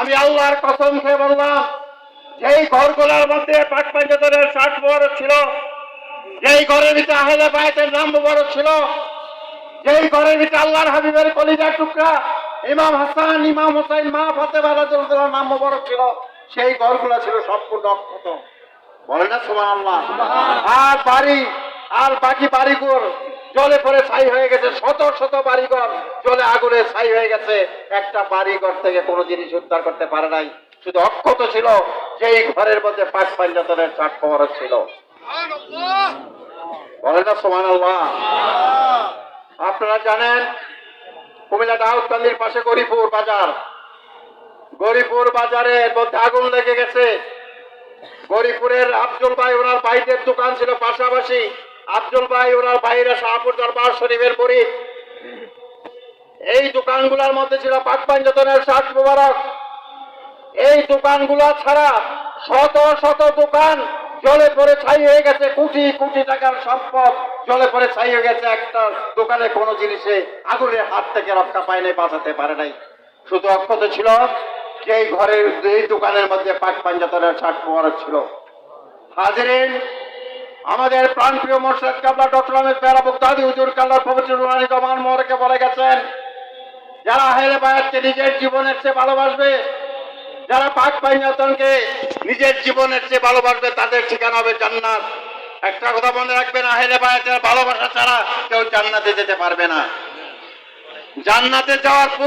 আমি আল্লাহর কসম খেয়ে বললাম, যেই ঘরগুলোর মধ্যে পাক পাঞ্জাতনের 60 মোবারক ছিল, যেই ঘরের ভিতরে আহলে বায়তের নাম মোবারক ছিল, যেই ঘরের ভিতরে আল্লাহর হাবিবের কলিজার টুকরা ইমাম হাসান, ইমাম হোসেন, মা ফাতেমা রাদিয়াল্লাহু নাম মোবারক ছিল, সেই ঘরগুলো ছিল সম্পূর্ণ অক্ষত। বলে না সুবহানাল্লাহ। আর বাড়ি আর বাকি বাড়িঘর জলে পড়ে ছাই হয়ে গেছে, শত শত বাড়িঘর জলে আগুনে ছাই হয়ে গেছে। একটা বাড়িঘর থেকে কোনো জিনিস উদ্ধার করতে পারে নাই, শুধু অক্ষত ছিল যেই ঘরের মধ্যে পাক পাঞ্জাতনের 60 মোবারক ছিল। বলে না সুবহানাল্লাহ। আপনারা জানেন কুমিল্লা দাউদকান্দির পাশে গরিপুর বাজার, গরিপুর বাজারের মধ্যে আগুন লেগে গেছে। গরিপুরের আব্দুল ভাই, ওনার ভাইদের দোকান ছিল পাশাপাশি। আব্দুল ভাই ওনার ভাইরা শাহপুর দরবার শরীফের পরিত। এই দোকানগুলোর মধ্যে ছিল পাক পাঞ্জাতনের 60 মোবারক। এই দোকানগুলো ছাড়া শত শত দোকান জলে পড়ে ছাই হয়ে গেছে, কোটি কোটি টাকার সম্পদ জলে পড়ে ছাই হয়ে গেছে। একটা দোকানে কোনো জিনিসে আগুনের হাত থেকে রক্ষা পায় নাই, বাঁচাতে পারে নাই। শুধু অক্ষত ছিল যেই ঘরের, এই দোকানের মধ্যে পাক পাঞ্জাতনের 60 মোবারক ছিল। হাজিরিন, আমাদের প্রাণপ্রিয় মোর্শেদ কাবলা ডক্টর আহমেদ পেয়ারা মুক্তাদি হুজুর কাল্লার পবিত্র রুহানি জমান মোবারকে বলে গেছেন, যারা আহলে বায়াতকে নিজের জীবনের চেয়ে ভালোবাসবে, যারা পাক পাঞ্জাতনকে নিজের জীবনের চেয়ে ভালোবাসবে, তাদের ঠিকানা হবে জান্নাত। একটা কথা মনে রাখবেন, আহলে বায়াতের ভালোবাসা ছাড়া কেউ জান্নাতে যেতে পারবে না। জান্নাতে যাওয়ার